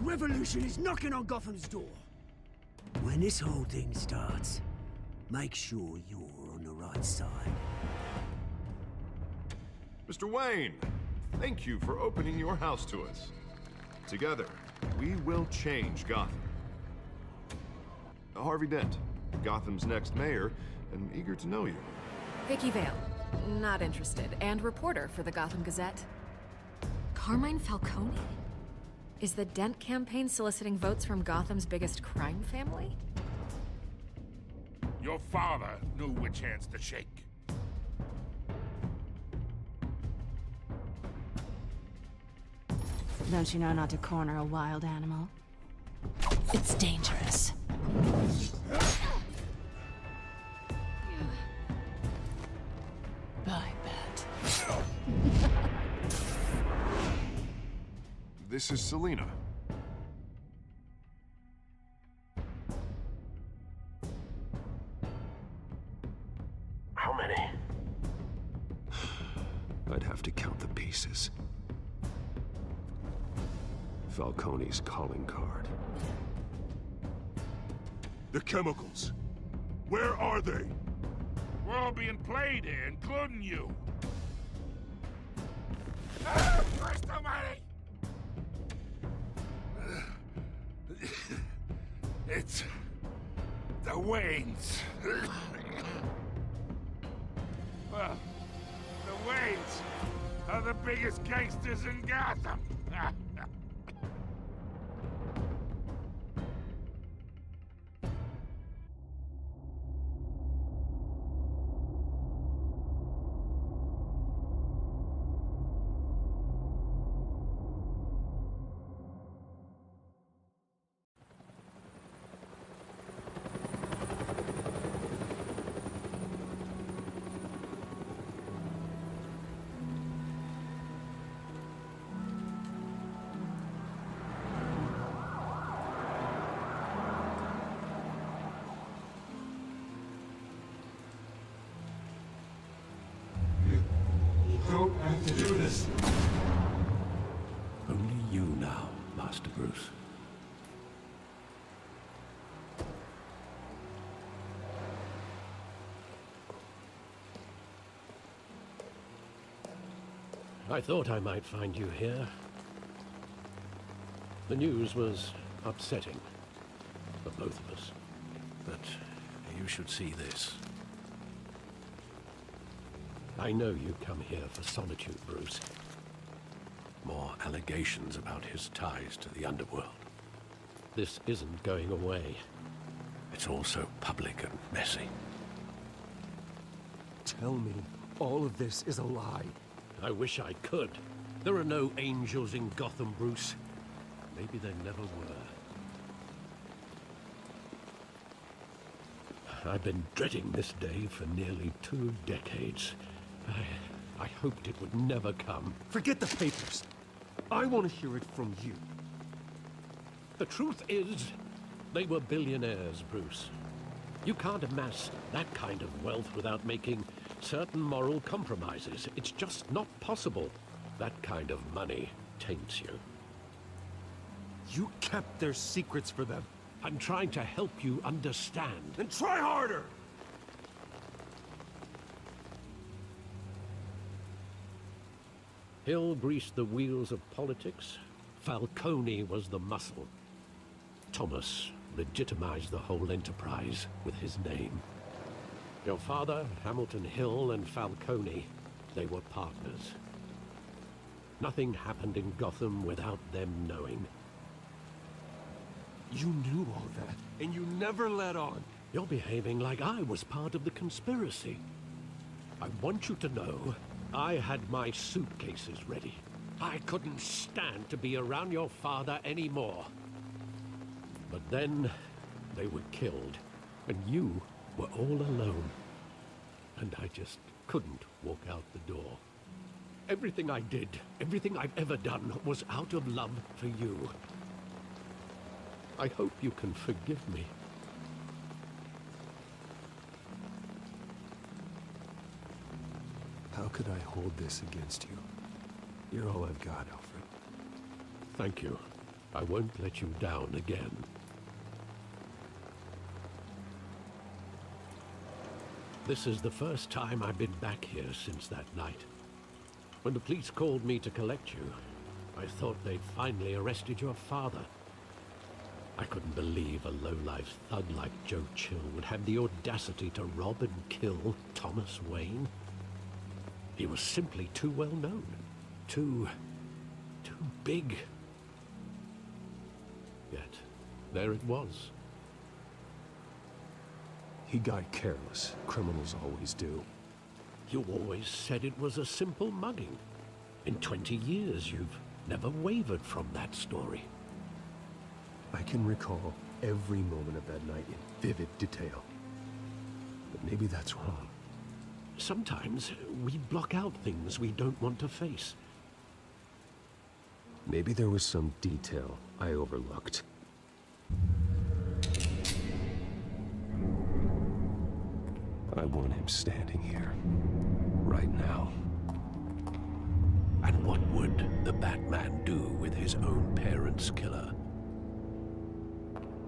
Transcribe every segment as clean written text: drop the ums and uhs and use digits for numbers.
revolution is knocking on Gotham's door. When this whole thing starts, make sure you're on the right side. Mr. Wayne, thank you for opening your house to us. Together, we will change Gotham. Harvey Dent, Gotham's next mayor, and eager to know you. Vicky Vale, not interested, and reporter for the Gotham Gazette. Carmine Falcone? Is the Dent campaign soliciting votes from Gotham's biggest crime family? Your father knew which hands to shake. Don't you know not to corner a wild animal? It's dangerous. I bet. This is Selina. How many? I'd have to count the pieces. Falcone's calling card. The chemicals. Where are they? We're all being played here, including you. Where's the money? It's the Waynes. Well, the Waynes are the biggest gangsters in Gotham. Don't have to do this. Only you now, Master Bruce. I thought I might find you here. The news was upsetting for both of us. But you should see this. I know you come here for solitude, Bruce. More allegations about his ties to the underworld. This isn't going away. It's all so public and messy. Tell me, all of this is a lie. I wish I could. There are no angels in Gotham, Bruce. Maybe there never were. I've been dreading this day for nearly 2 decades. I hoped it would never come. Forget the papers. I want to hear it from you. The truth is, they were billionaires, Bruce. You can't amass that kind of wealth without making certain moral compromises. It's just not possible. That kind of money taints you. You kept their secrets for them. I'm trying to help you understand. Then try harder! Hill greased the wheels of politics. Falcone was the muscle. Thomas legitimized the whole enterprise with his name. Your father, Hamilton Hill, and Falcone, they were partners. Nothing happened in Gotham without them knowing. You knew all that, and you never let on. You're behaving like I was part of the conspiracy. I want you to know I had my suitcases ready. I couldn't stand to be around your father anymore. But then they were killed, and you were all alone. And I just couldn't walk out the door. Everything I did, everything I've ever done, was out of love for you. I hope you can forgive me. How could I hold this against you? You're all I've got, Alfred. Thank you. I won't let you down again. This is the first time I've been back here since that night. When the police called me to collect you, I thought they'd finally arrested your father. I couldn't believe a low-life thug like Joe Chill would have the audacity to rob and kill Thomas Wayne. He was simply too well known. Too big. Yet, there it was. He got careless. Criminals always do. You always said it was a simple mugging. In 20 years, you've never wavered from that story. I can recall every moment of that night in vivid detail. But maybe that's wrong. Sometimes we block out things we don't want to face. Maybe there was some detail I overlooked. I want him standing here, right now. And what would the Batman do with his own parents' killer?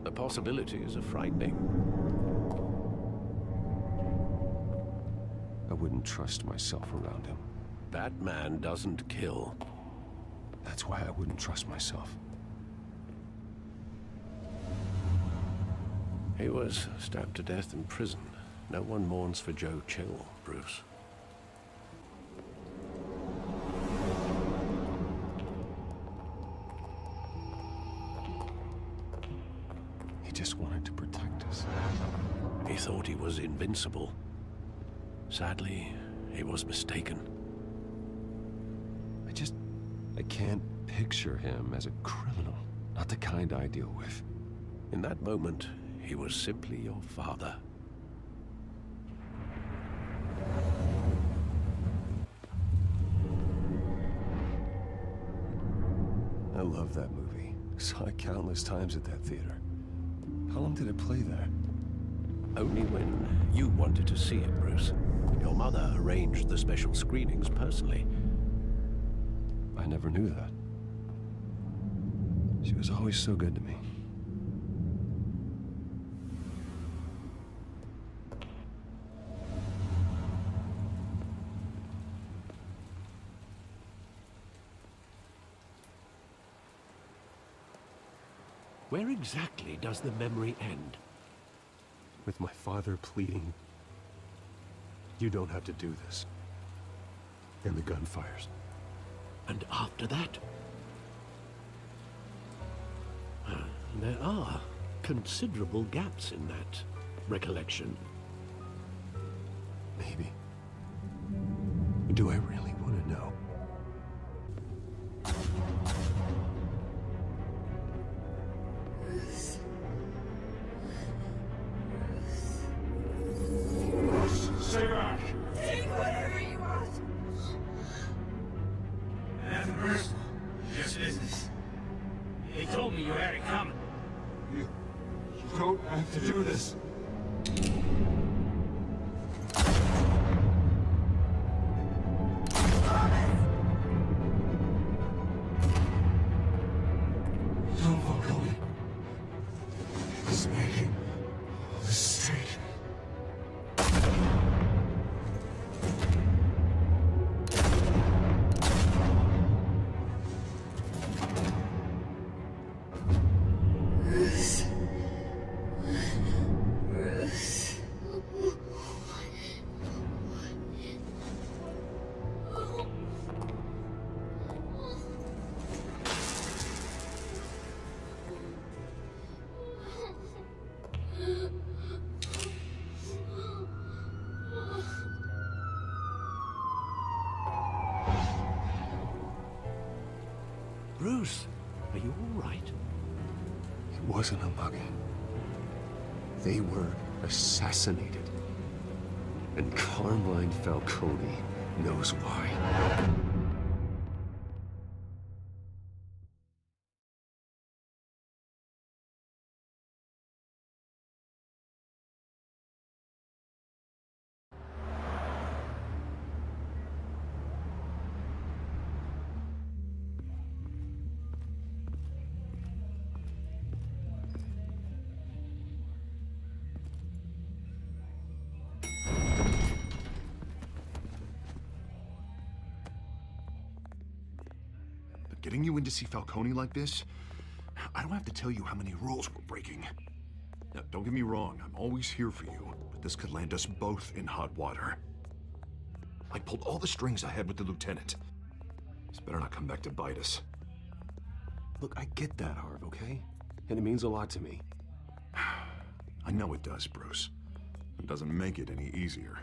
The possibilities are frightening. I wouldn't trust myself around him. Batman doesn't kill. That's why I wouldn't trust myself. He was stabbed to death in prison. No one mourns for Joe Chill, Bruce. He just wanted to protect us. He thought he was invincible. Sadly, he was mistaken. I can't picture him as a criminal. Not the kind I deal with. In that moment, he was simply your father. I love that movie. Saw it countless times at that theater. How long did it play there? Only when you wanted to see it, Bruce. Your mother arranged the special screenings personally. I never knew that. She was always so good to me. Where exactly does the memory end? With my father pleading, "You don't have to do this." And the gunfires. And after that? There are considerable gaps in that recollection. Maybe. Do I really want to know? Stay back! Take whatever you want. Nothing personal, just business. They told me you had it coming. You don't have to do this. Don't follow me. He's making a mistake. Bruce, are you all right? It wasn't a mugging. They were assassinated. And Carmine Falcone knows why. getting you in to see Falcone like this? I don't have to tell you how many rules we're breaking. Now, don't get me wrong, I'm always here for you, but this could land us both in hot water. I pulled all the strings I had with the lieutenant. This better not come back to bite us. Look, I get that, Harv, okay? And it means a lot to me. I know it does, Bruce. It doesn't make it any easier.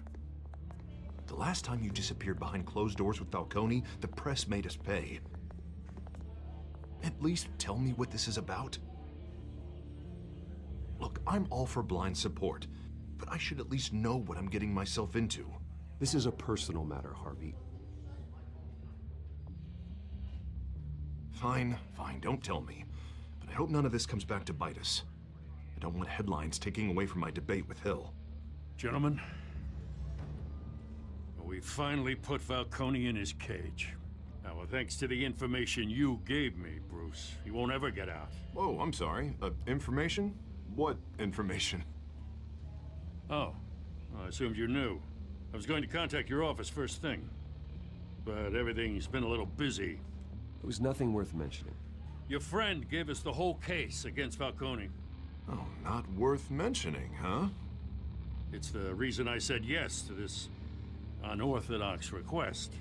The last time you disappeared behind closed doors with Falcone, the press made us pay. At least tell me what this is about. Look, I'm all for blind support, but I should at least know what I'm getting myself into. This is a personal matter, Harvey. Fine, don't tell me. But I hope none of this comes back to bite us. I don't want headlines taking away from my debate with Hill. Gentlemen, we finally put Falcone in his cage. Now, thanks to the information you gave me, Bruce, he won't ever get out. Whoa, I'm sorry. Information? What information? Oh, well, I assumed you knew. I was going to contact your office first thing, but everything's been a little busy. It was nothing worth mentioning. Your friend gave us the whole case against Falcone. Oh, not worth mentioning, huh? It's the reason I said yes to this unorthodox request.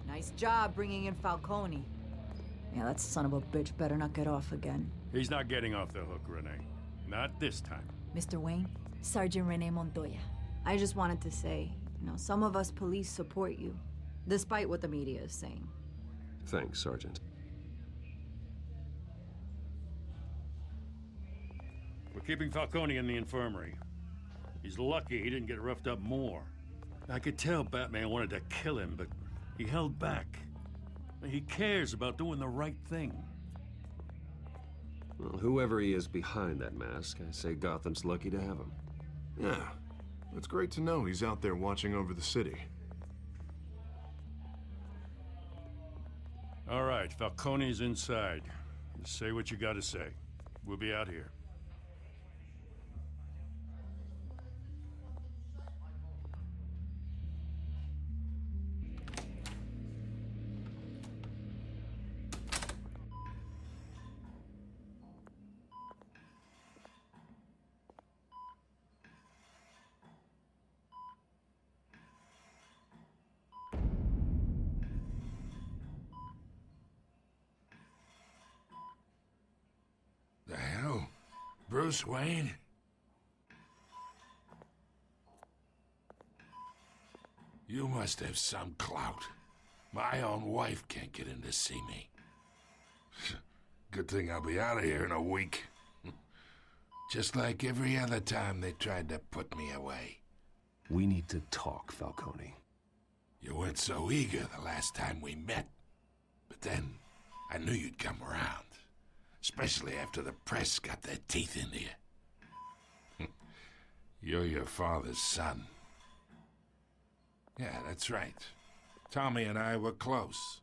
Nice job bringing in Falcone. Yeah, that son of a bitch better not get off again. He's not getting off the hook, Renee. Not this time. Mr. Wayne, Sergeant Renee Montoya. I just wanted to say, some of us police support you, despite what the media is saying. Thanks, Sergeant. We're keeping Falcone in the infirmary. He's lucky he didn't get roughed up more. I could tell Batman wanted to kill him, but he held back. He cares about doing the right thing. Well, whoever he is behind that mask, I say Gotham's lucky to have him. Yeah, it's great to know he's out there watching over the city. All right, Falcone's inside. Just say what you gotta say. We'll be out here. The hell? Bruce Wayne? You must have some clout. My own wife can't get in to see me. Good thing I'll be out of here in a week. Just like every other time they tried to put me away. We need to talk, Falcone. You weren't so eager the last time we met. But then, I knew you'd come around. Especially after the press got their teeth into you. You're your father's son. Yeah, that's right. Tommy and I were close.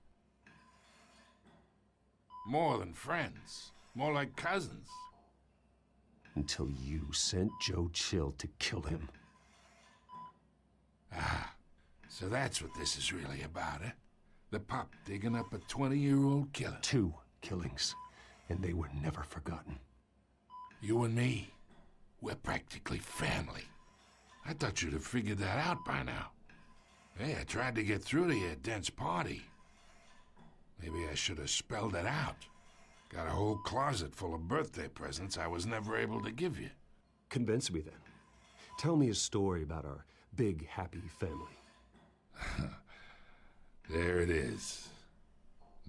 More than friends. More like cousins. Until you sent Joe Chill to kill him. Ah, so that's what this is really about, huh? The pup digging up a 20-year-old killer. 2 killings. And they were never forgotten. You and me, we're practically family. I thought you'd have figured that out by now. Hey, I tried to get through to your dense party. Maybe I should have spelled it out. Got a whole closet full of birthday presents I was never able to give you. Convince me then. Tell me a story about our big, happy family. There it is.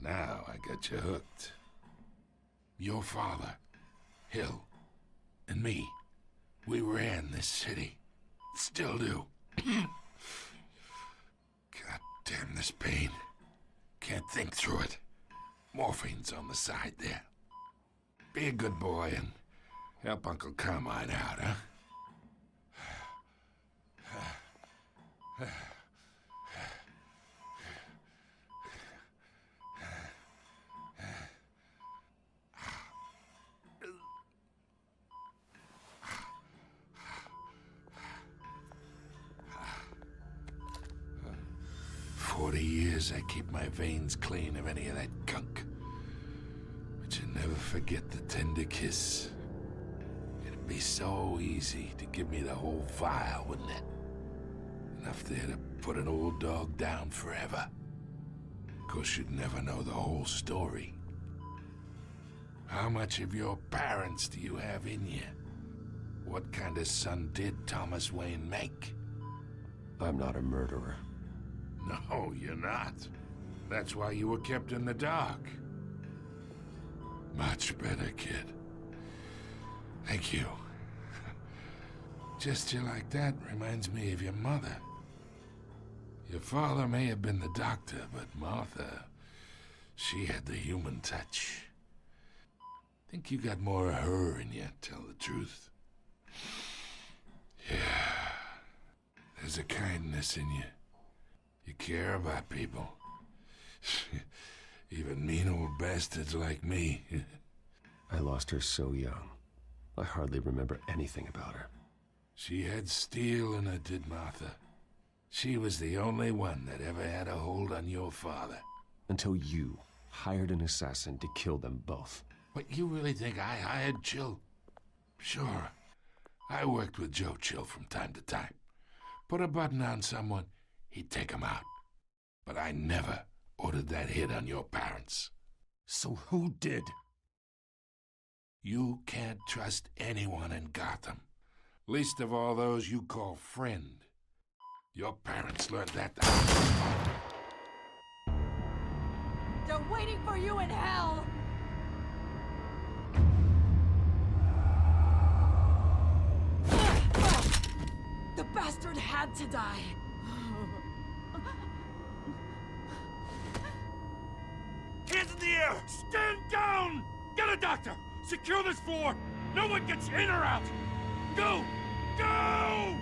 Now I got you hooked. Your father, Hill, and me, we ran this city. Still do. God damn this pain. Can't think through it. Morphine's on the side there. Be a good boy and help Uncle Carmine out, huh? 40 years, I keep my veins clean of any of that gunk. But you never forget the tender kiss. It'd be so easy to give me the whole file, wouldn't it? Enough there to put an old dog down forever. Of course, you'd never know the whole story. How much of your parents do you have in you? What kind of son did Thomas Wayne make? I'm not a murderer. No, you're not. That's why you were kept in the dark. Much better, kid. Thank you. Gesture like that reminds me of your mother. Your father may have been the doctor, but Martha, she had the human touch. Think you got more of her in you, tell the truth. Yeah. There's a kindness in you. You care about people. Even mean old bastards like me. I lost her so young. I hardly remember anything about her. She had steel in her, did Martha. She was the only one that ever had a hold on your father. Until you hired an assassin to kill them both. What, you really think I hired Chill? Sure. I worked with Joe Chill from time to time. Put a button on someone, he'd take him out. But I never ordered that hit on your parents. So who did? You can't trust anyone in Gotham. Least of all those you call friend. Your parents learned that. They're waiting for you in hell! The bastard had to die. Hands in the air! Stand down! Get a doctor! Secure this floor! No one gets in or out! Go! Go!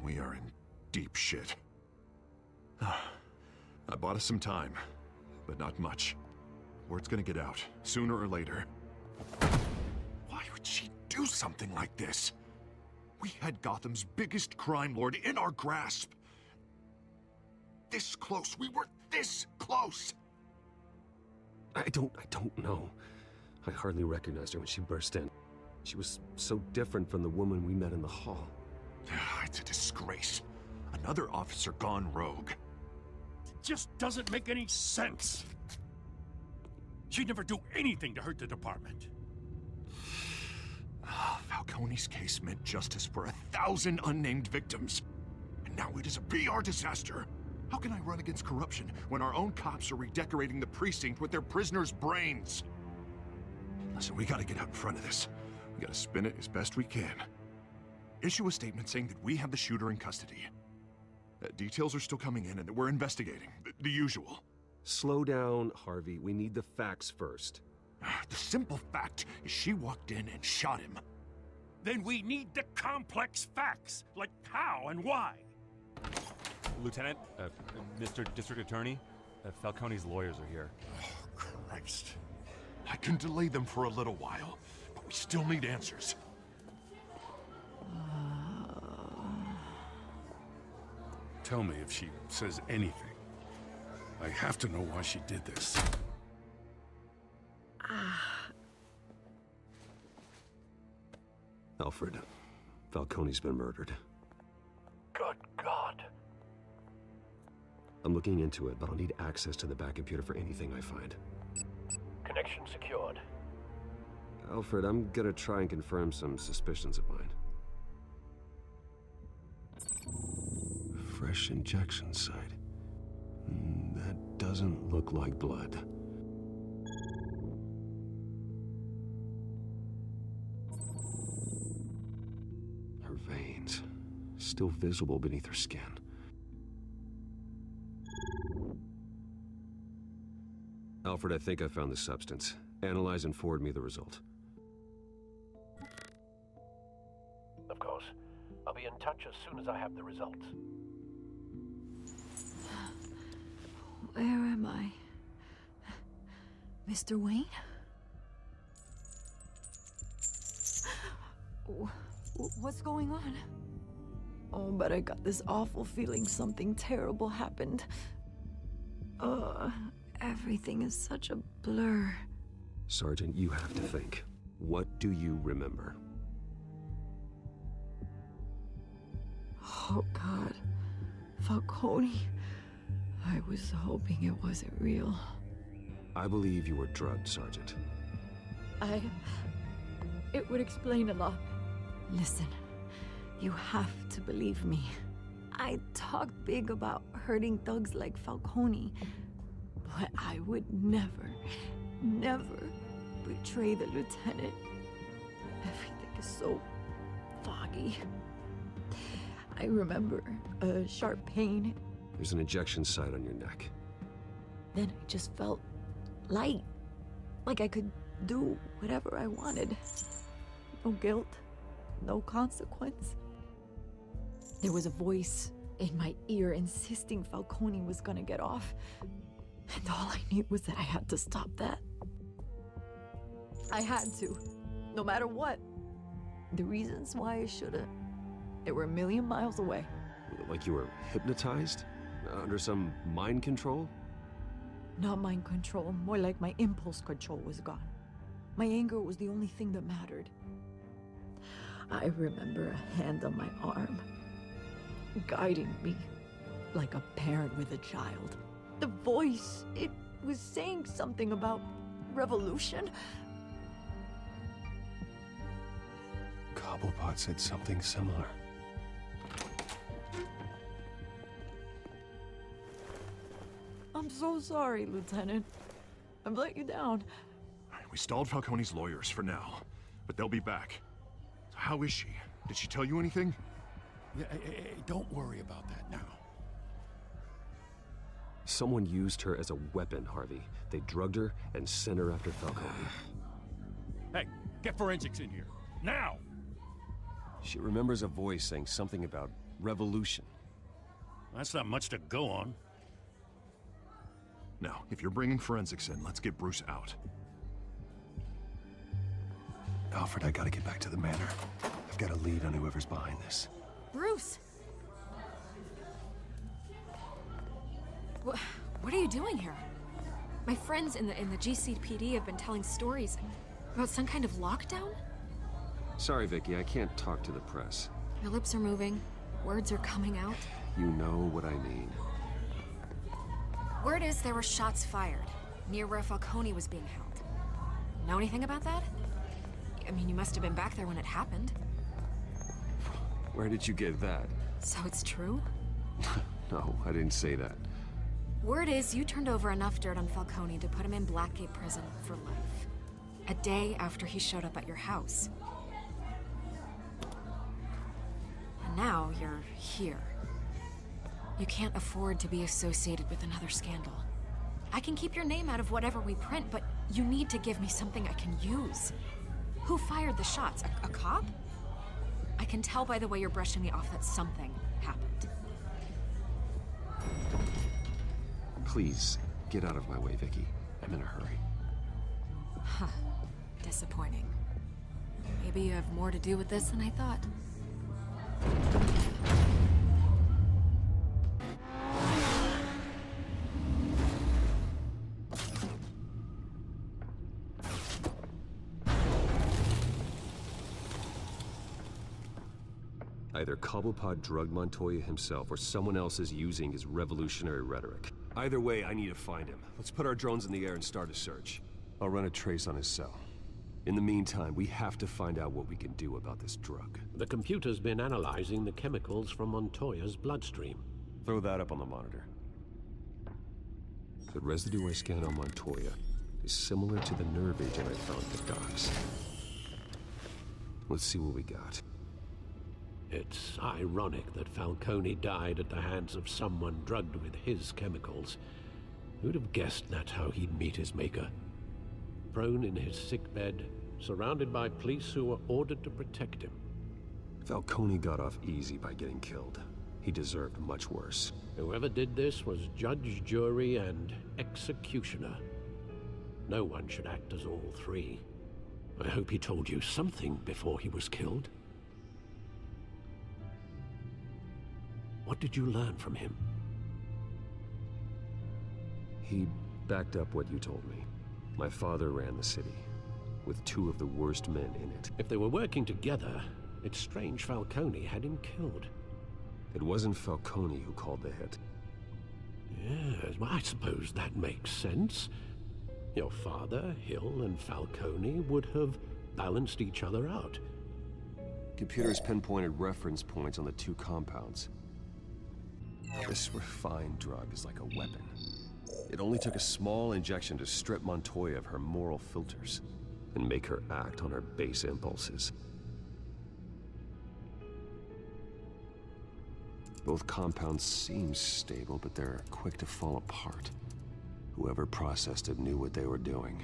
We are in deep shit. I bought us some time, but not much. Word's gonna get out, sooner or later. Why would she do something like this? We had Gotham's biggest crime lord in our grasp. This close. We were this close. I don't know. I hardly recognized her when she burst in. She was so different from the woman we met in the hall. It's a disgrace. Another officer gone rogue. It just doesn't make any sense. She'd never do anything to hurt the department. Falcone's case meant justice for 1,000 unnamed victims. And now it is a PR disaster. How can I run against corruption when our own cops are redecorating the precinct with their prisoners' brains? Listen, we gotta get out in front of this. We gotta spin it as best we can. Issue a statement saying that we have the shooter in custody. Details are still coming in and that we're investigating. The usual. Slow down, Harvey. We need the facts first. The simple fact is she walked in and shot him. Then we need the complex facts, like how and why. Lieutenant, Mr. District Attorney, Falcone's lawyers are here. Oh, Christ. I can delay them for a little while, but we still need answers. Tell me if she says anything. I have to know why she did this. Alfred, Falcone's been murdered. Good God. I'm looking into it, but I'll need access to the back computer for anything I find. Connection secured. Alfred, I'm gonna try and confirm some suspicions of mine. Fresh injection site. That doesn't look like blood. Her veins, still visible beneath her skin. Alfred, I think I found the substance. Analyze and forward me the result. Of course. I'll be in touch as soon as I have the results. Where am I? Mr. Wayne? What's going on? Oh, but I got this awful feeling something terrible happened. Everything is such a blur. Sergeant, you have to think. What do you remember? Oh, God. Falcone. I was hoping it wasn't real. I believe you were drugged, Sergeant. It would explain a lot. Listen, you have to believe me. I talked big about hurting thugs like Falcone, but I would never betray the lieutenant. Everything is so foggy. I remember a sharp pain. There's an injection site on your neck. Then I just felt light, like I could do whatever I wanted. No guilt, no consequence. There was a voice in my ear insisting Falcone was gonna get off. And all I knew was that I had to stop that. I had to, no matter what. The reasons why I should've, they were a million miles away. Like you were hypnotized? Under some mind control? Not mind control, more like my impulse control was gone. My anger was the only thing that mattered. I remember a hand on my arm, guiding me like a parent with a child. The voice, it was saying something about revolution. Cobblepot said something similar. I'm so sorry, Lieutenant. I've let you down. We stalled Falcone's lawyers for now, but they'll be back. So how is she? Did she tell you anything? Yeah, hey, don't worry about that now. Someone used her as a weapon, Harvey. They drugged her and sent her after Falcone. Hey, get forensics in here. Now! She remembers a voice saying something about revolution. That's not much to go on. Now, if you're bringing forensics in, let's get Bruce out. Alfred, I gotta get back to the manor. I've got a lead on whoever's behind this. Bruce! What are you doing here? My friends in the GCPD have been telling stories about some kind of lockdown? Sorry, Vicky, I can't talk to the press. Your lips are moving. Words are coming out. You know what I mean. Word is there were shots fired near where Falcone was being held. Know anything about that? I mean, you must have been back there when it happened. Where did you get that? So it's true? No, I didn't say that. Word is you turned over enough dirt on Falcone to put him in Blackgate Prison for life. A day after he showed up at your house. And now you're here. You can't afford to be associated with another scandal. I can keep your name out of whatever we print, but you need to give me something I can use. Who fired the shots? A cop? I can tell by the way you're brushing me off that something happened. Please, get out of my way, Vicky. I'm in a hurry. Huh. Disappointing. Maybe you have more to do with this than I thought. Either Cobblepot drugged Montoya himself, or someone else is using his revolutionary rhetoric. Either way, I need to find him. Let's put our drones in the air and start a search. I'll run a trace on his cell. In the meantime, we have to find out what we can do about this drug. The computer's been analyzing the chemicals from Montoya's bloodstream. Throw that up on the monitor. The residue I scanned on Montoya is similar to the nerve agent I found at the docks. Let's see what we got. It's ironic that Falcone died at the hands of someone drugged with his chemicals. Who'd have guessed that's how he'd meet his maker? Prone in his sickbed, surrounded by police who were ordered to protect him. Falcone got off easy by getting killed. He deserved much worse. Whoever did this was judge, jury, and executioner. No one should act as all three. I hope he told you something before he was killed. What did you learn from him? He backed up what you told me. My father ran the city, with two of the worst men in it. If they were working together, it's strange Falcone had him killed. It wasn't Falcone who called the hit. Yes, well, I suppose that makes sense. Your father, Hill, and Falcone would have balanced each other out. Computers pinpointed reference points on the two compounds. This refined drug is like a weapon. It only took a small injection to strip Montoya of her moral filters and make her act on her base impulses. Both compounds seem stable, but they're quick to fall apart. Whoever processed it knew what they were doing.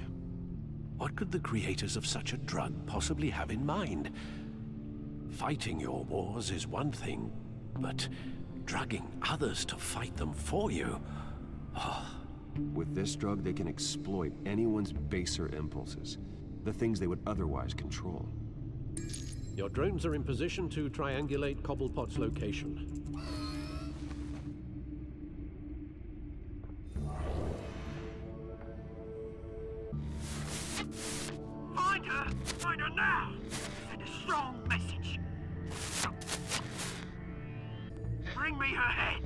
What could the creators of such a drug possibly have in mind? Fighting your wars is one thing, but drugging others to fight them for you? With this drug, they can exploit anyone's baser impulses, the things they would otherwise control. Your drones are in position to triangulate Cobblepot's location. Find her! Find her now! Send a strong message. Bring me her head.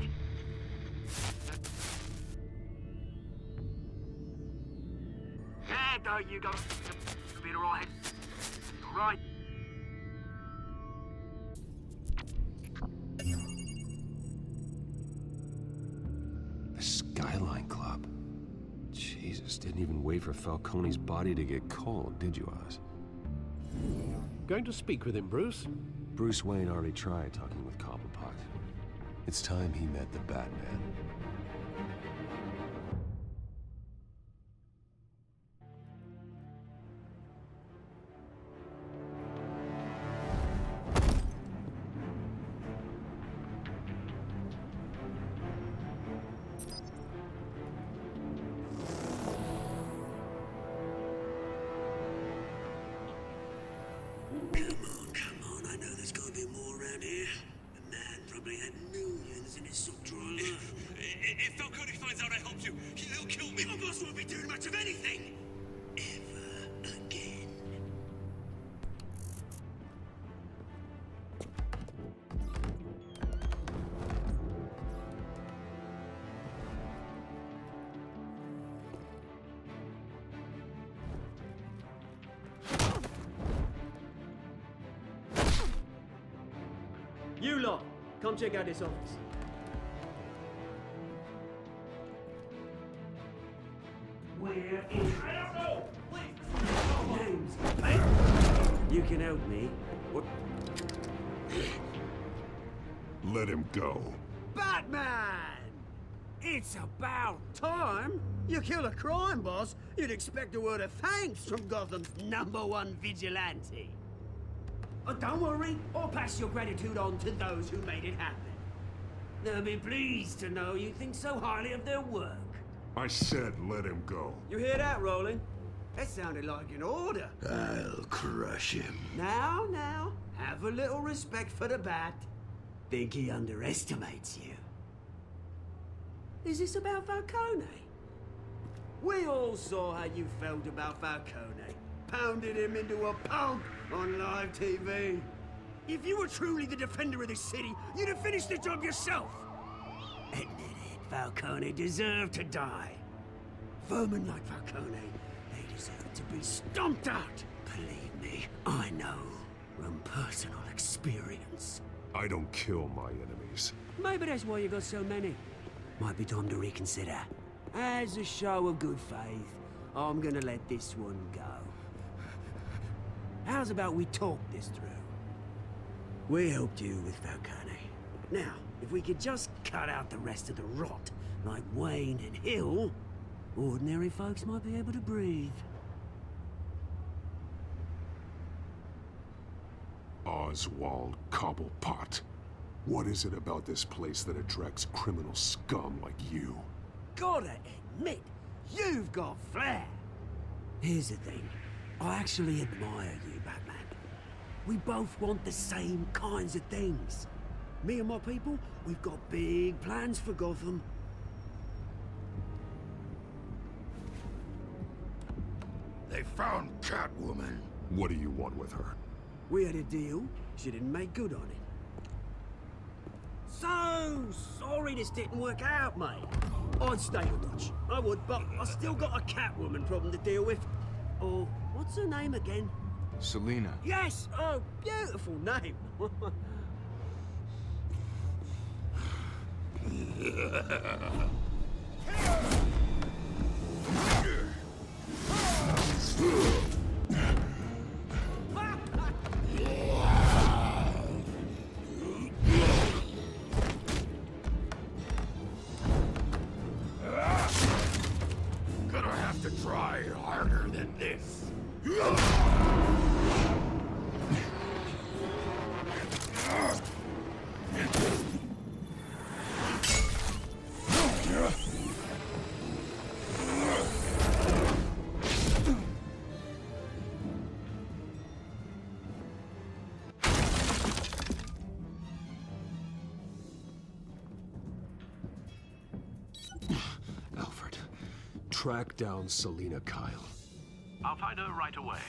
There, you go. You'll be alright. Alright. The Skyline Club. Jesus, didn't even wait for Falcone's body to get cold, did you, Oz? Going to speak with him, Bruce? Bruce Wayne already tried talking with Cobblepot. It's time he met the Batman. If Falcone finds out I helped you, he'll kill me. My boss won't be doing much of anything. Ever again. You lot, come check out this office. We're in. I don't know. Names. You can help me. What? Let him go. Batman! It's about time. You kill a crime boss, you'd expect a word of thanks from Gotham's #1 vigilante. Oh, don't worry, I'll pass your gratitude on to those who made it happen. They'll be pleased to know you think so highly of their work. I said let him go. You hear that, Roland? That sounded like an order. I'll crush him. Now, have a little respect for the Bat. Think he underestimates you. Is this about Falcone? We all saw how you felt about Falcone. Pounded him into a pulp on live TV. If you were truly the defender of this city, you'd have finished the job yourself. Admit it, Falcone deserved to die. Vermin like Falcone, they deserve to be stomped out. Believe me, I know from personal experience. I don't kill my enemies. Maybe that's why you got so many. Might be time to reconsider. As a show of good faith, I'm gonna let this one go. How's about we talk this through? We helped you with Falcone. Now, if we could just cut out the rest of the rot, like Wayne and Hill, ordinary folks might be able to breathe. Oswald Cobblepot. What is it about this place that attracts criminal scum like you? Gotta admit, you've got flair. Here's the thing. I actually admire you, Batman. We both want the same kinds of things. Me and my people, we've got big plans for Gotham. They found Catwoman. What do you want with her? We had a deal. She didn't make good on it. So sorry this didn't work out, mate. I'd stay in touch. I would, but I still got a Catwoman problem to deal with. Oh, what's her name again? Selina. Yes! Oh, beautiful name. Gonna have to try harder than this. Alfred, track down Selina Kyle. I'll find her right away.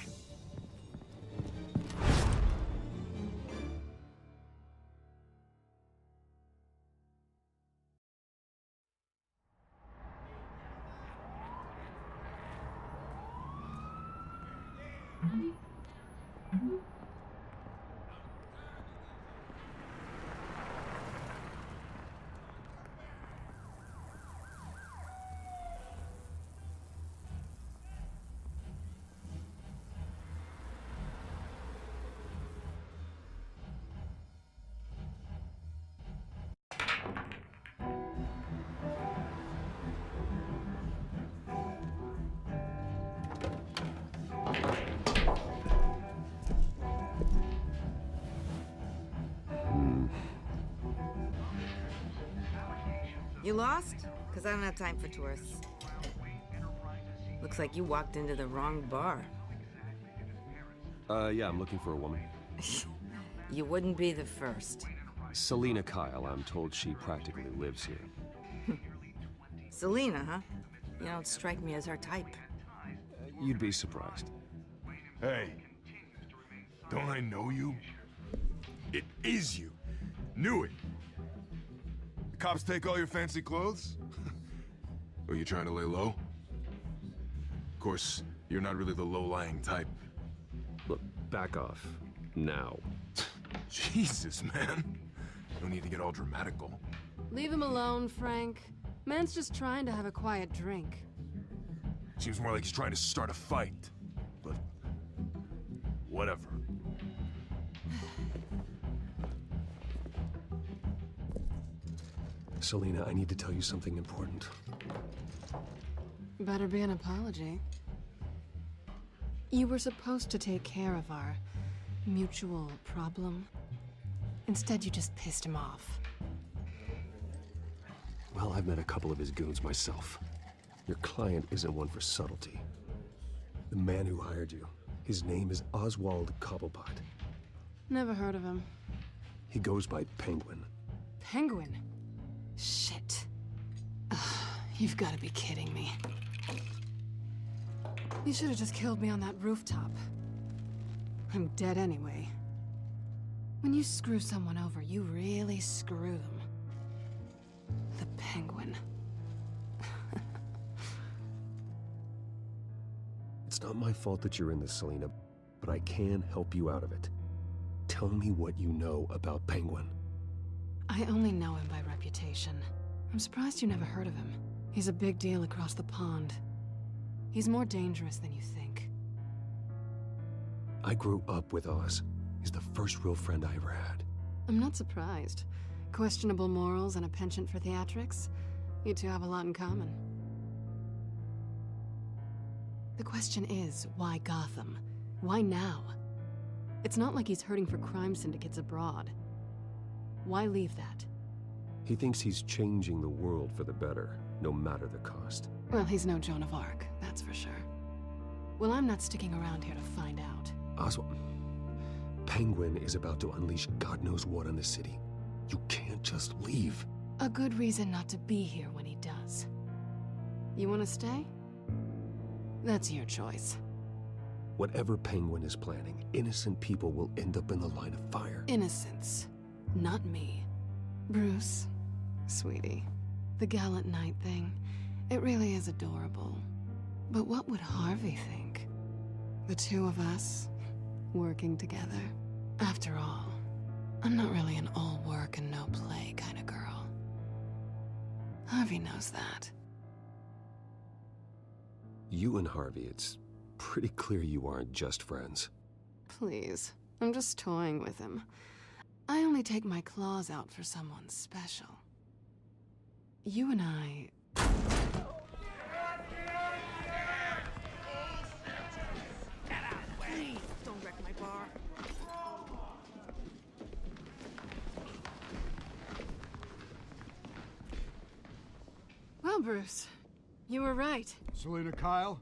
You lost? Because I don't have time for tourists. Looks like you walked into the wrong bar. Yeah, I'm looking for a woman. You wouldn't be the first. Selina Kyle, I'm told she practically lives here. Selina, huh? You don't strike me as her type. You'd be surprised. Hey, don't I know you? It is you. Knew it. The cops take all your fancy clothes? Are you trying to lay low? Of course, you're not really the low-lying type. Look, back off. Now. Jesus, man. No need to get all dramatical. Leave him alone, Frank. Man's just trying to have a quiet drink. Seems more like he's trying to start a fight. But... whatever. Selina, I need to tell you something important. Better be an apology. You were supposed to take care of our mutual problem. Instead, you just pissed him off. Well, I've met a couple of his goons myself. Your client isn't one for subtlety. The man who hired you, his name is Oswald Cobblepot. Never heard of him. He goes by Penguin. Penguin? Shit. Ugh, you've got to be kidding me. You should have just killed me on that rooftop. I'm dead anyway. When you screw someone over, you really screw them. The Penguin. It's not my fault that you're in this, Selina, but I can help you out of it. Tell me what you know about Penguin. I only know him by reputation. I'm surprised you never heard of him. He's a big deal across the pond. He's more dangerous than you think. I grew up with Oz. He's the first real friend I ever had. I'm not surprised. Questionable morals and a penchant for theatrics. You two have a lot in common. The question is, why Gotham? Why now? It's not like he's hurting for crime syndicates abroad. Why leave that? He thinks he's changing the world for the better, no matter the cost. Well, he's no Joan of Arc, that's for sure. Well, I'm not sticking around here to find out. Oswald, Penguin is about to unleash God knows what on the city. You can't just leave. A good reason not to be here when he does. You want to stay? That's your choice. Whatever Penguin is planning, innocent people will end up in the line of fire. Innocence, not me. Bruce, sweetie, the gallant knight thing, it really is adorable. But what would Harvey think? The two of us, working together. After all, I'm not really an all work and no play kind of girl. Harvey knows that. You and Harvey, it's pretty clear you aren't just friends. Please, I'm just toying with him. I only take my claws out for someone special. You and I... Please, don't wreck my bar. Well, Bruce, you were right. Selina Kyle,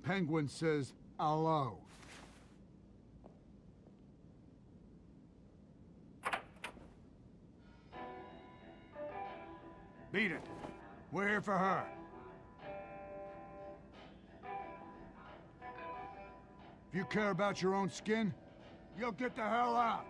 Penguin says hello. Beat it. We're here for her. If you care about your own skin, you'll get the hell out.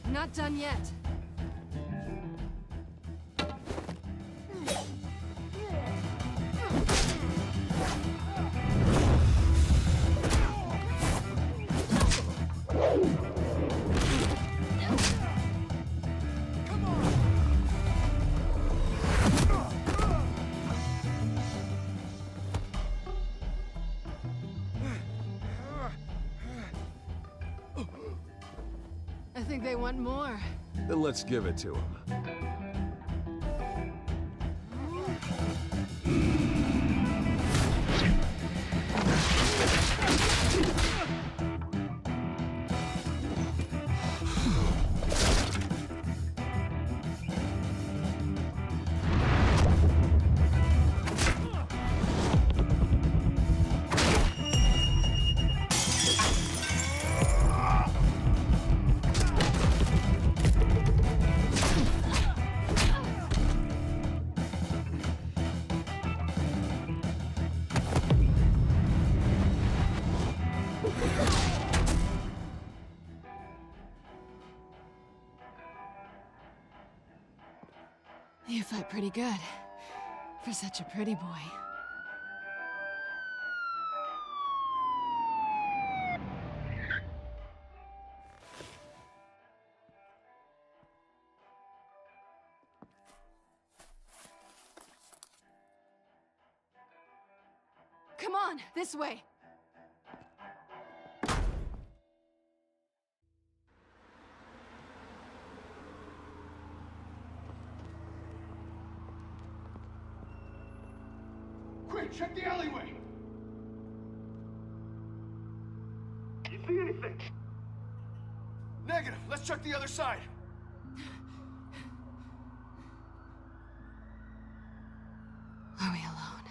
Not done yet. I think they want more. Then let's give it to him. You fight pretty good. For such a pretty boy. Come on, this way. Quick, check the alleyway! moving! Negative. Let's check the other side. Are we alone?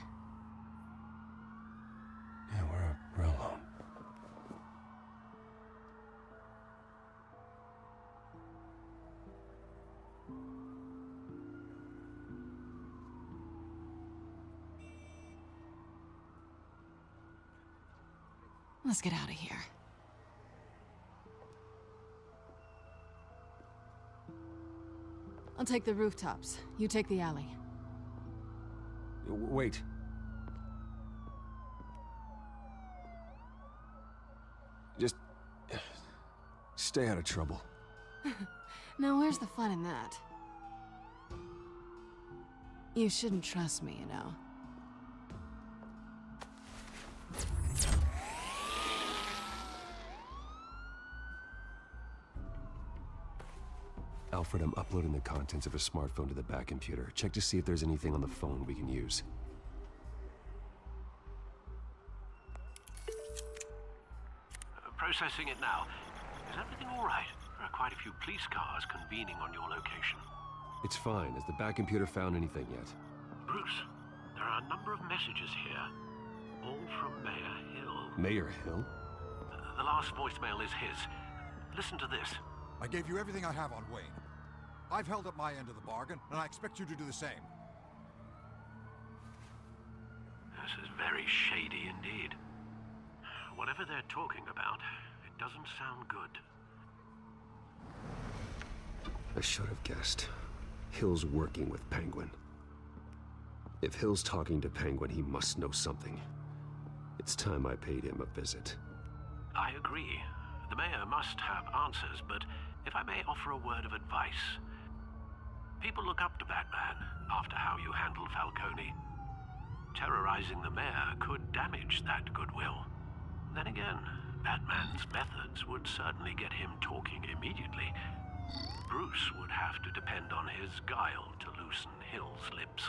Yeah, we're alone. Let's get out of here. I'll take the rooftops. You take the alley. Wait. Just stay out of trouble. Now, where's the fun in that? You shouldn't trust me, you know. Alfred, I'm uploading the contents of a smartphone to the back computer. Check to see if there's anything on the phone we can use. Processing it now. Is everything all right? There are quite a few police cars convening on your location. It's fine. Has the back computer found anything yet? Bruce, there are a number of messages here. All from Mayor Hill. Mayor Hill? The last voicemail is his. Listen to this. I gave you everything I have on Wayne. I've held up my end of the bargain, and I expect you to do the same. This is very shady indeed. Whatever they're talking about, it doesn't sound good. I should have guessed. Hill's working with Penguin. If Hill's talking to Penguin, he must know something. It's time I paid him a visit. I agree. The mayor must have answers, but if I may offer a word of advice. People look up to Batman after how you handled Falcone. Terrorizing the mayor could damage that goodwill. Then again, Batman's methods would certainly get him talking immediately. Bruce would have to depend on his guile to loosen Hill's lips.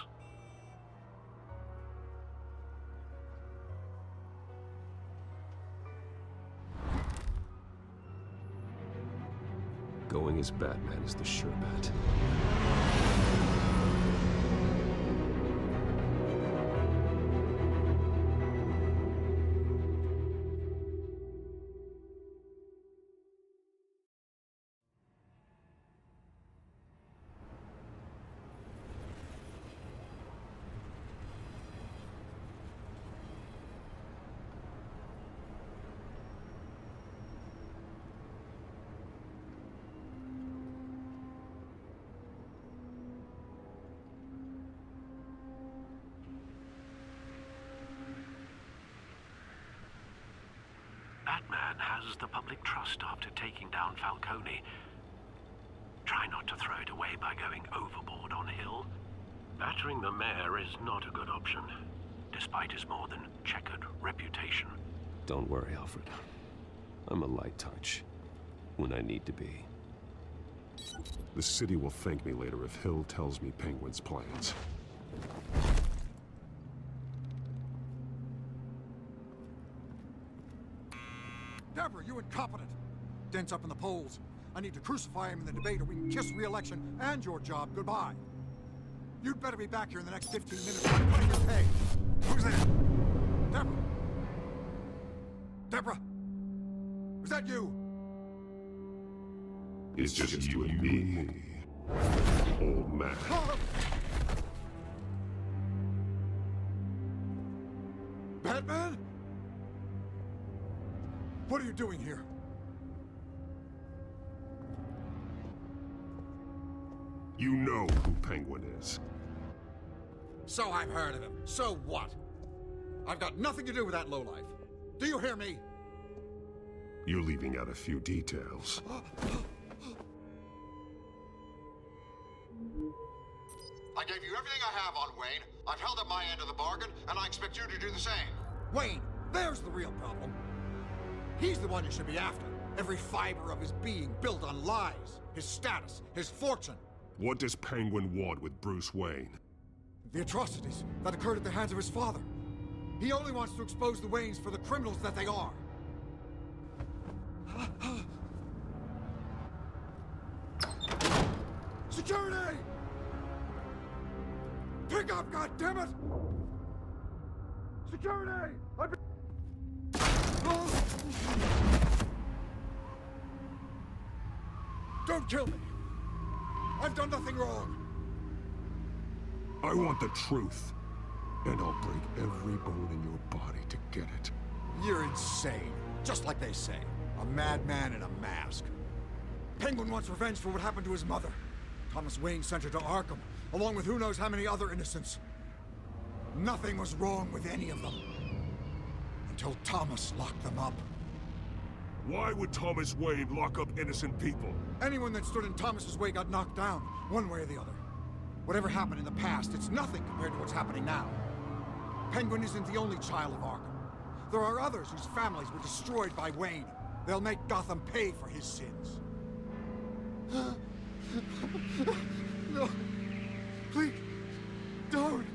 Going as Batman is the sure bet. Batman has the public trust after taking down Falcone. Try not to throw it away by going overboard on Hill. Battering the mayor is not a good option, despite his more than checkered reputation. Don't worry, Alfred. I'm a light touch when I need to be. The city will thank me later if Hill tells me Penguin's plans. Deborah, you incompetent! Dent's up in the polls. I need to crucify him in the debate or we can kiss re-election and your job goodbye. You'd better be back here in the next 15 minutes or I'm cutting your pay. Who's there? Deborah? Deborah? Was that you? It's just you and me, old man. Batman? What are you doing here? You know who Penguin is. So I've heard of him. So what? I've got nothing to do with that lowlife. Do you hear me? You're leaving out a few details. I gave you everything I have on Wayne. I've held up my end of the bargain, and I expect you to do the same. Wayne, there's the real problem. He's the one you should be after. Every fiber of his being built on lies. His status, his fortune. What does Penguin want with Bruce Wayne? The atrocities that occurred at the hands of his father. He only wants to expose the Waynes for the criminals that they are. Security! Pick up, goddammit! Security! Don't kill me! I've done nothing wrong! I want the truth. And I'll break every bone in your body to get it. You're insane. Just like they say. A madman in a mask. Penguin wants revenge for what happened to his mother. Thomas Wayne sent her to Arkham, along with who knows how many other innocents. Nothing was wrong with any of them. Until Thomas locked them up. Why would Thomas Wayne lock up innocent people? Anyone that stood in Thomas's way got knocked down, one way or the other. Whatever happened in the past, it's nothing compared to what's happening now. Penguin isn't the only child of Arkham. There are others whose families were destroyed by Wayne. They'll make Gotham pay for his sins. No. Please. Don't.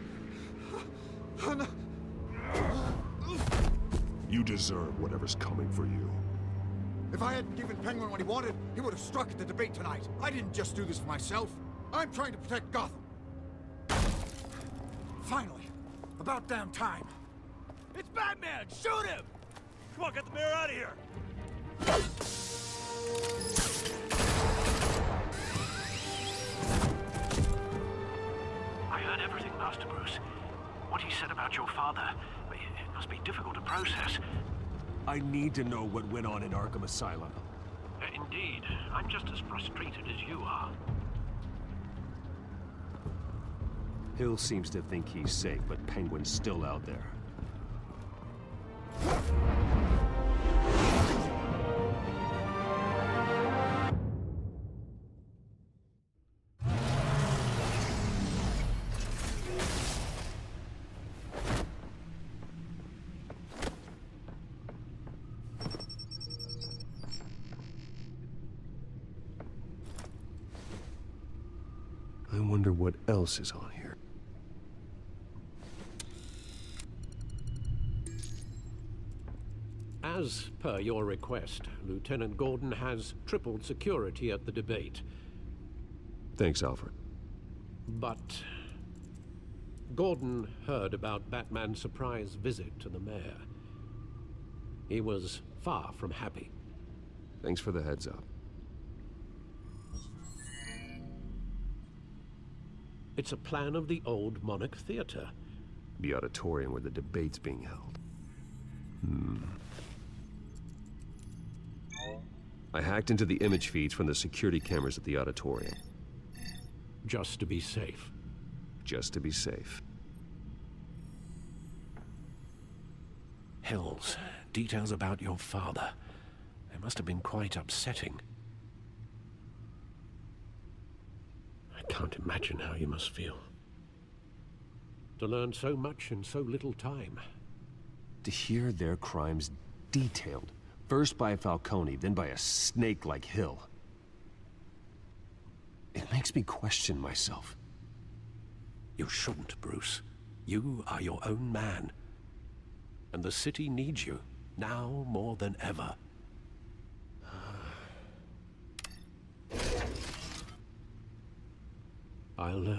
No. You deserve whatever's coming for you. If I hadn't given Penguin what he wanted, he would have struck at the debate tonight. I didn't just do this for myself. I'm trying to protect Gotham. Finally. About damn time. It's Batman! Shoot him! Come on, get the mayor out of here! I heard everything, Master Bruce. What he said about your father, it must be difficult to process. I need to know what went on in Arkham Asylum. Indeed. I'm just as frustrated as you are. Hill seems to think he's safe, but Penguin's still out there. I wonder what else is on here. As per your request, Lieutenant Gordon has tripled security at the debate. Thanks, Alfred. But Gordon heard about Batman's surprise visit to the mayor. He was far from happy. Thanks for the heads up. It's a plan of the old Monarch Theater. The auditorium where the debate's being held. I hacked into the image feeds from the security cameras at the auditorium. Just to be safe. Just to be safe. Hills, details about your father. They must have been quite upsetting. I can't imagine how you must feel. To learn so much in so little time. To hear their crimes detailed. First by Falcone, then by a snake like Hill. It makes me question myself. You shouldn't, Bruce. You are your own man. And the city needs you, now more than ever. I'll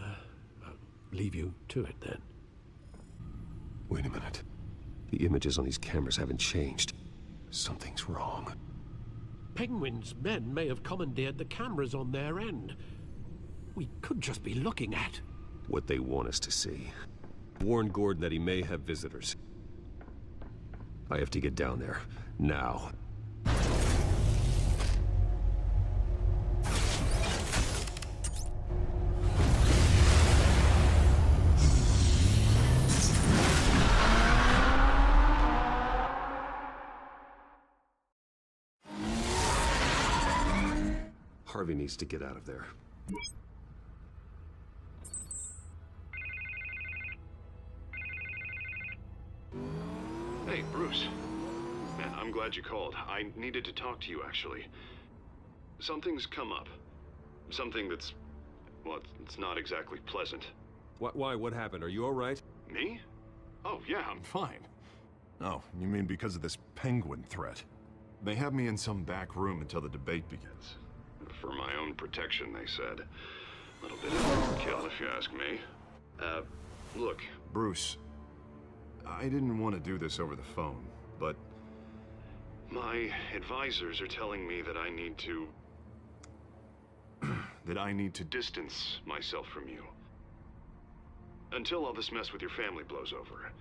leave you to it then. Wait a minute. The images on these cameras haven't changed. Something's wrong. Penguin's men may have commandeered the cameras on their end. We could just be looking at what they want us to see. Warn Gordon that he may have visitors. I have to get down there. Now. Harvey needs to get out of there. Hey, Bruce. Man, I'm glad you called. I needed to talk to you, actually. Something's come up. Something that's... well, it's not exactly pleasant. Why? What happened? Are you all right? Me? Oh, yeah, I'm fine. Oh, you mean because of this Penguin threat? They have me in some back room until the debate begins. For my own protection, they said. A little bit of overkill, if you ask me. Look, Bruce, I didn't want to do this over the phone, but my advisors are telling me that I need to... that I need to distance myself from you. Until all this mess with your family blows over.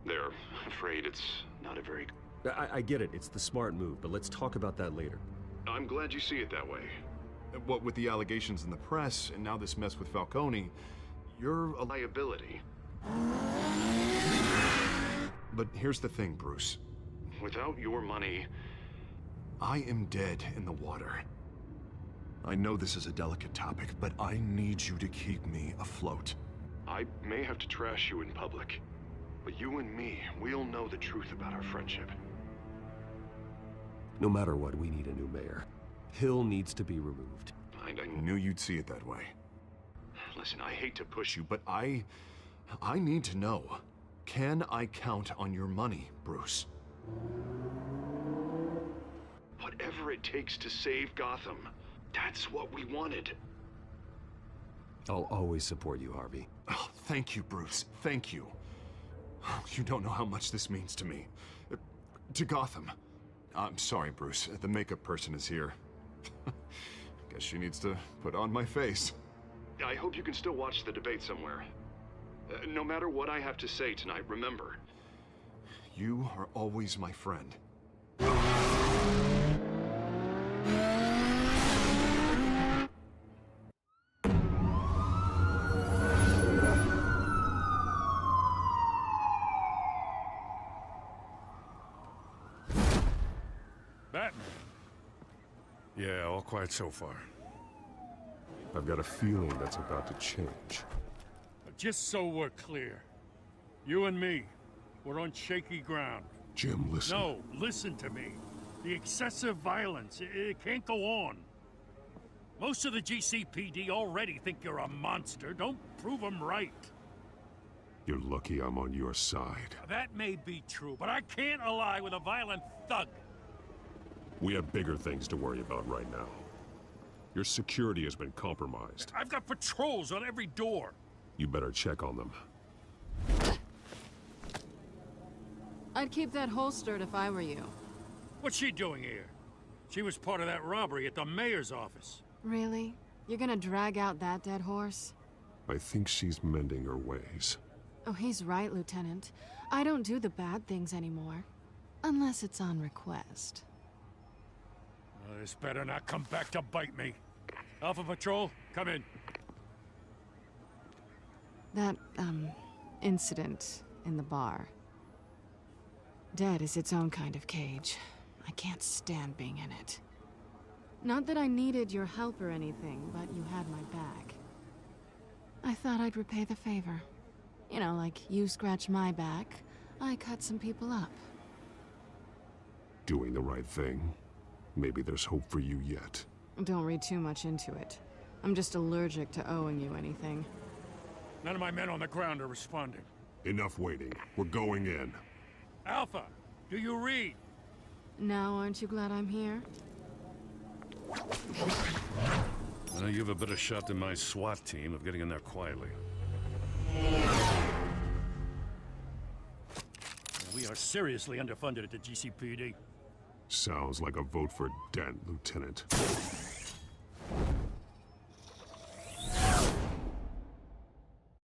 They're afraid it's not a very... I get it, it's the smart move, but let's talk about that later. I'm glad you see it that way. What with the allegations in the press, and now this mess with Falcone, you're a liability. But here's the thing, Bruce. Without your money, I am dead in the water. I know this is a delicate topic, but I need you to keep me afloat. I may have to trash you in public, but you and me, we'll know the truth about our friendship. No matter what, we need a new mayor. Hill needs to be removed. I knew you'd see it that way. Listen, I hate to push you, but I need to know. Can I count on your money, Bruce? Whatever it takes to save Gotham, that's what we wanted. I'll always support you, Harvey. Oh, thank you, Bruce. Thank you. You don't know how much this means to me. To Gotham. I'm sorry, Bruce. The makeup person is here. Guess she needs to put on my face. I hope you can still watch the debate somewhere. No matter what I have to say tonight, remember, you are always my friend. Batman. Yeah, all quiet so far. I've got a feeling that's about to change. Just so we're clear, you and me, we're on shaky ground. Jim, listen. No, listen to me. The excessive violence, it can't go on. Most of the GCPD already think you're a monster. Don't prove them right. You're lucky I'm on your side. That may be true, but I can't ally with a violent thug. We have bigger things to worry about right now. Your security has been compromised. I've got patrols on every door. You better check on them. I'd keep that holstered if I were you. What's she doing here? She was part of that robbery at the mayor's office. Really? You're gonna drag out that dead horse? I think she's mending her ways. Oh, he's right, Lieutenant. I don't do the bad things anymore. Unless it's on request. This better not come back to bite me. Alpha Patrol, come in. That, incident in the bar. Dead is its own kind of cage. I can't stand being in it. Not that I needed your help or anything, but you had my back. I thought I'd repay the favor. You know, like you scratch my back, I cut some people up. Doing the right thing. Maybe there's hope for you yet. Don't read too much into it. I'm just allergic to owing you anything. None of my men on the ground are responding. Enough waiting. We're going in. Alpha, do you read? Now, aren't you glad I'm here? I know you have a better shot than my SWAT team of getting in there quietly. We are seriously underfunded at the GCPD. Sounds like a vote for Dent, Lieutenant.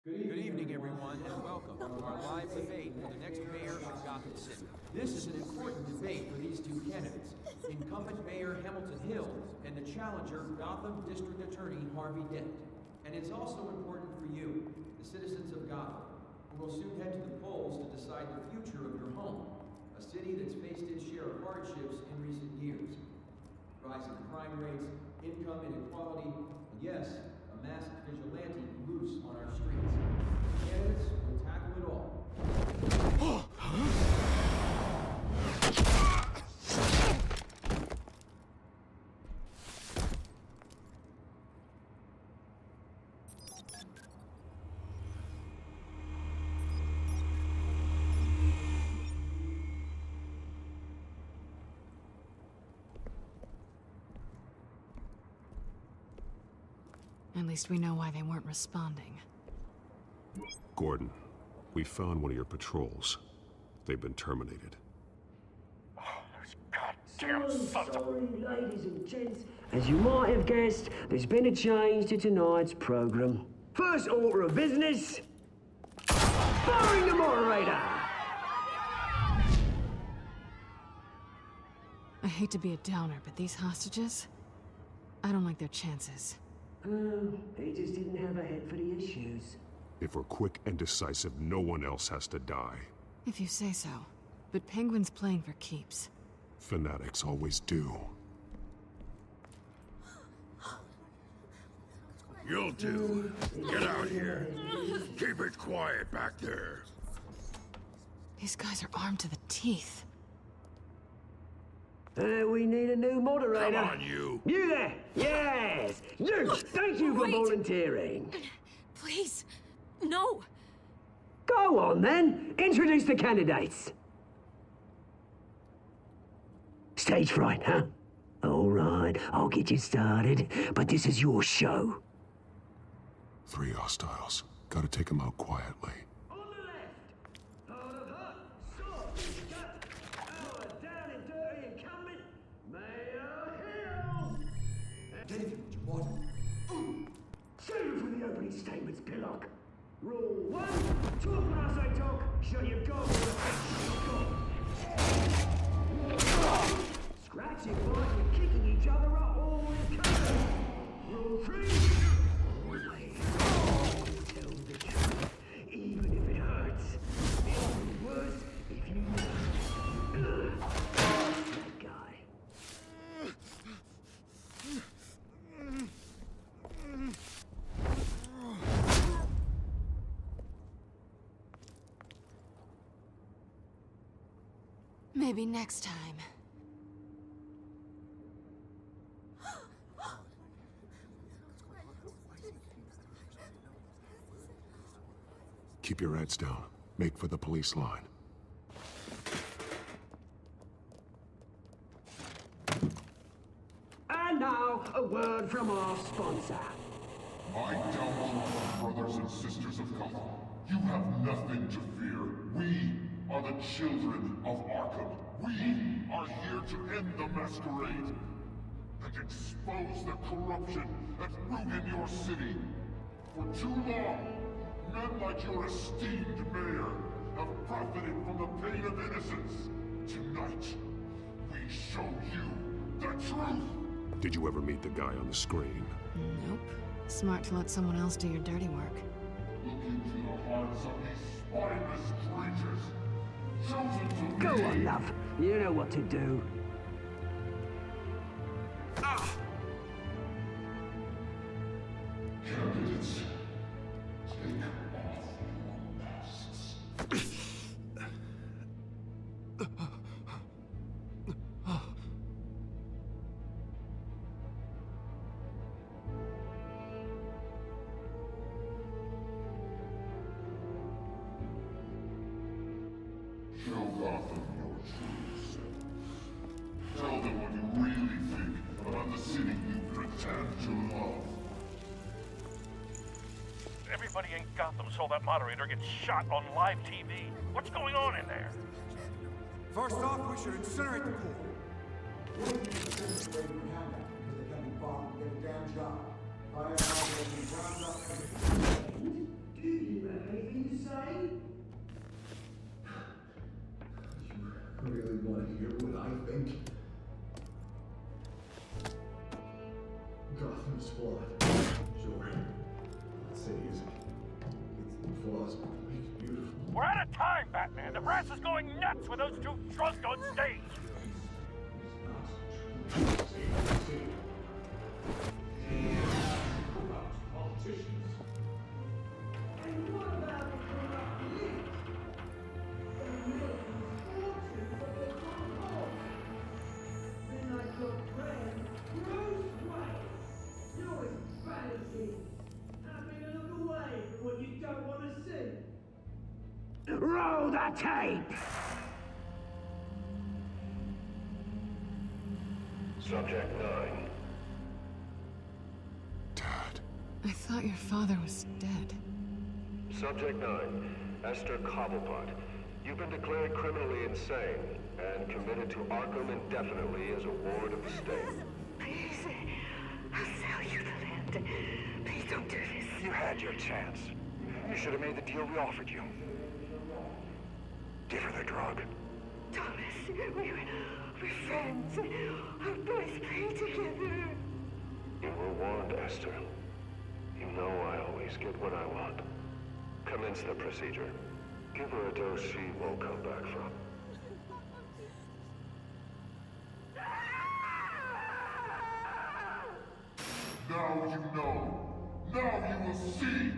Good evening, everyone, and welcome to our live debate for the next mayor of Gotham City. This is an important debate for these two candidates, incumbent Mayor Hamilton Hill and the challenger, Gotham District Attorney Harvey Dent. And it's also important for you, the citizens of Gotham, who will soon head to the polls to decide the future of your home, a city that's faced its share of hardships in recent years. Rising crime rates, income inequality, and yes, a masked vigilante loose on our streets. Candidates will tackle it all. At least we know why they weren't responding. Gordon, we found one of your patrols. They've been terminated. Damn sorry, ladies and gents. As you might have guessed, there's been a change to tonight's program. First order of business, firing the moderator! I hate to be a downer, but these hostages, I don't like their chances. He just didn't have a head for the issues. If we're quick and decisive, no one else has to die. If you say so. But Penguin's playing for keeps. Fanatics always do. You'll do. Get out here. Keep it quiet back there. These guys are armed to the teeth. We need a new moderator. Come on, you. You there! Yes! You! Thank you for Wait. volunteering. Please, no. Go on, then. Introduce the candidates. Stage fright, huh? All right, I'll get you started, but this is your show. 3 hostiles. Gotta take them out quietly. On the left, hard of hut, sword, cut, our down and dirty incumbent, Mayor Hill. Anything that you want. Shoot for the opening statements, Pillock. Rule 1, talk when I say talk, shut your gob or scratching, biting, kicking each other are always covered. Rule 3, always tell the truth, even if it hurts. It's worse if you that guy. Maybe next time. Keep your heads down. Make for the police line. And now, a word from our sponsor. My downfall, brothers and sisters of Gotham. You have nothing to fear. We are the children of Arkham. We are here to end the masquerade and expose the corruption that ruined your city. For too long, men like your esteemed mayor have profited from the pain of innocence. Tonight, we show you the truth. Did you ever meet the guy on the screen? Nope. Smart to let someone else do your dirty work. Look into the hearts of these spineless creatures. Chosen to Go be. on, love. You know what to do. Candidates, take off your masks. Show Gotham your true self. Tell them what you really think about the city you pretend to love. Everybody in Gotham saw that moderator get shot on live TV. What's going on in there? First off, we should incinerate the pool. Do you have anything to say? You really want to hear what I think? Gotham's flawed. Sure. The city is. It's flaws make it beautiful. We're out of time, Batman. The brass is going nuts with those two drunks on stage. Politicians. And what about the corrupt elite? They're making fortunes of their own home. Then I got Brand, Bruce Wayne. You're as bad as him. Having to look away from what you don't want to see. Roll the tape! Subject 9. Dad. I thought your father was dead. Subject 9, Esther Cobblepot. You've been declared criminally insane and committed to Arkham indefinitely as a ward of the state. Please, I'll sell you the land. Please don't do this. You had your chance. You should have made the deal we offered you. Give her the drug. Thomas, we're friends. Our boys play together. You were warned, Esther. You know I always get what I want. Commence the procedure. Give her a dose she won't come back from. Now you know. Now you will see.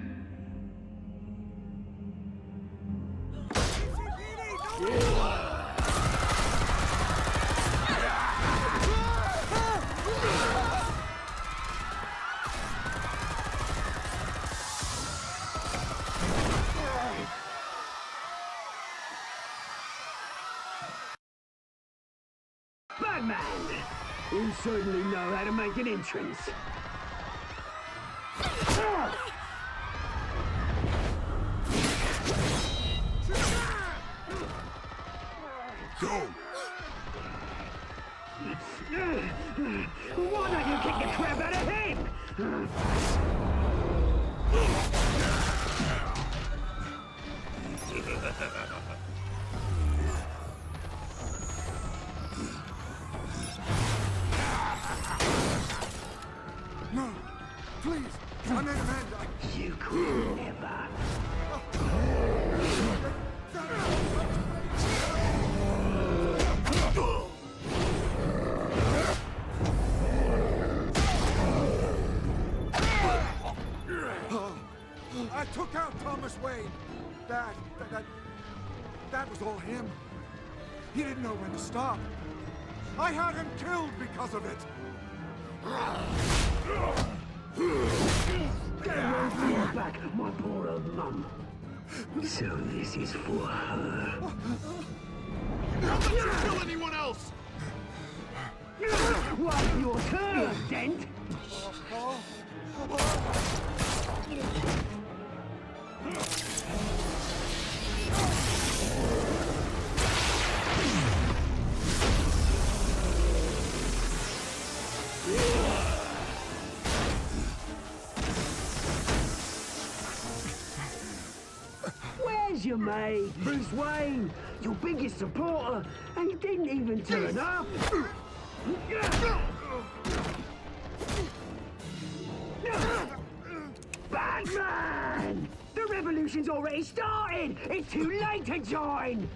Batman! You certainly know how to make an entrance. Go! Why don't you kick the crap out of him? No, please, I made an end. You could never. I took out Thomas Wayne. That was all him. He didn't know when to stop. I had him killed because of it. Get away from your back, my poor old mum. So this is for her. Don't let you kill anyone else! Well, your turn, Dent. Where's your mate, Bruce Wayne? Your biggest supporter, and he didn't even turn up. Batman! The revolution's already started! It's too late to join!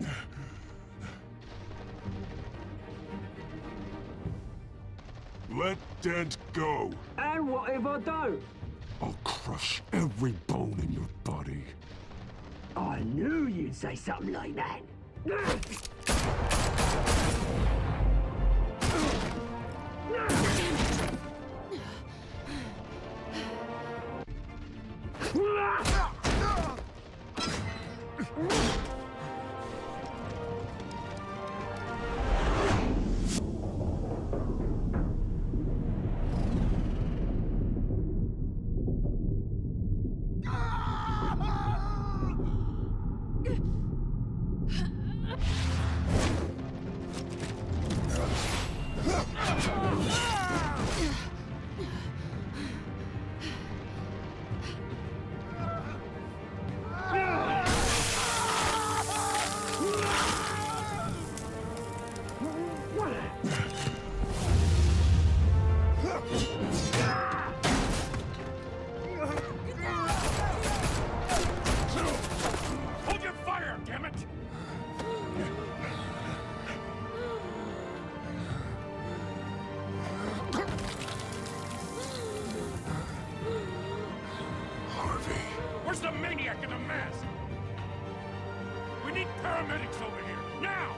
Let Dent go. And what if I don't? I'll crush every bone in your body. I knew you'd say something like that. Hold your fire, damn it! Harvey. Where's the maniac in the mask? We need paramedics over here, now!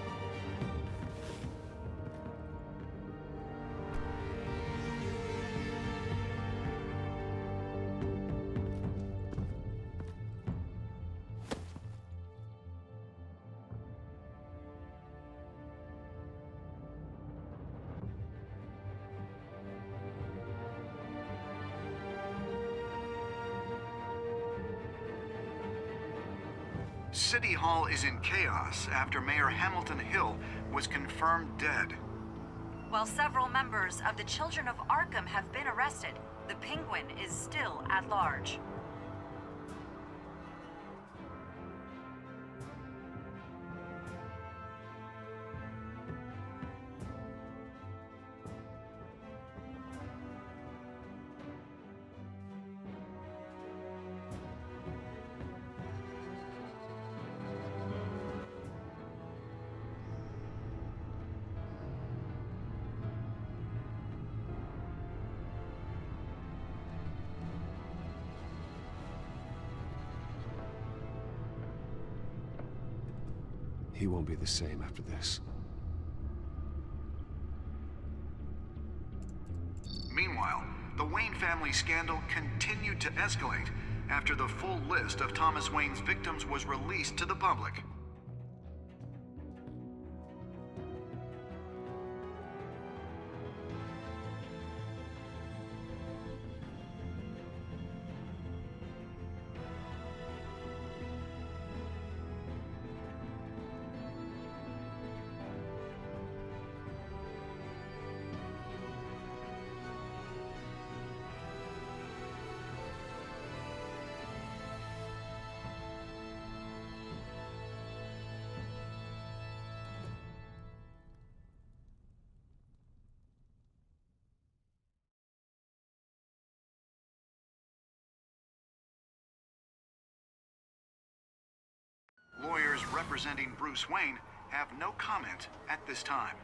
City Hall is in chaos after Mayor Hamilton Hill was confirmed dead. While several members of the Children of Arkham have been arrested, the Penguin is still at large. He won't be the same after this. Meanwhile, the Wayne family scandal continued to escalate after the full list of Thomas Wayne's victims was released to the public. Lawyers representing Bruce Wayne have no comment at this time.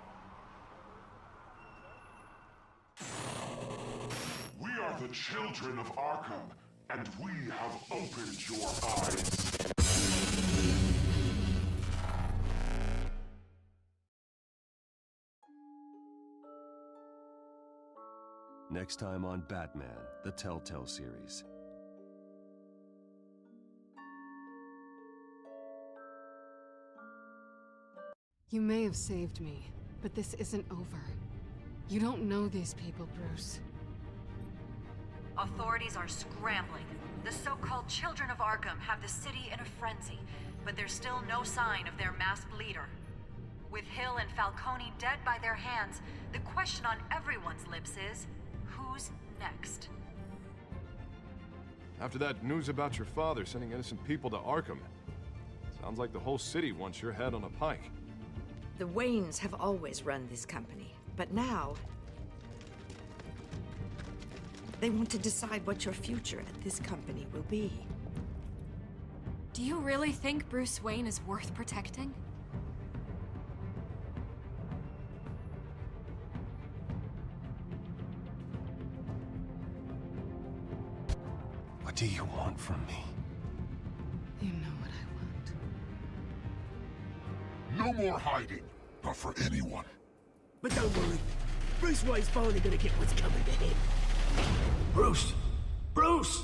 We are the children of Arkham, and we have opened your eyes. Next time on Batman, the TellTale series. You may have saved me, but this isn't over. You don't know these people, Bruce. Authorities are scrambling. The so-called Children of Arkham have the city in a frenzy, but there's still no sign of their masked leader. With Hill and Falcone dead by their hands, the question on everyone's lips is, who's next? After that news about your father sending innocent people to Arkham, sounds like the whole city wants your head on a pike. The Waynes have always run this company, but now they want to decide what your future at this company will be. Do you really think Bruce Wayne is worth protecting? What do you want from me? You know what I want. No more hiding, not for anyone. But don't worry, Bruce Wayne's finally gonna get what's coming to him. Bruce! Bruce!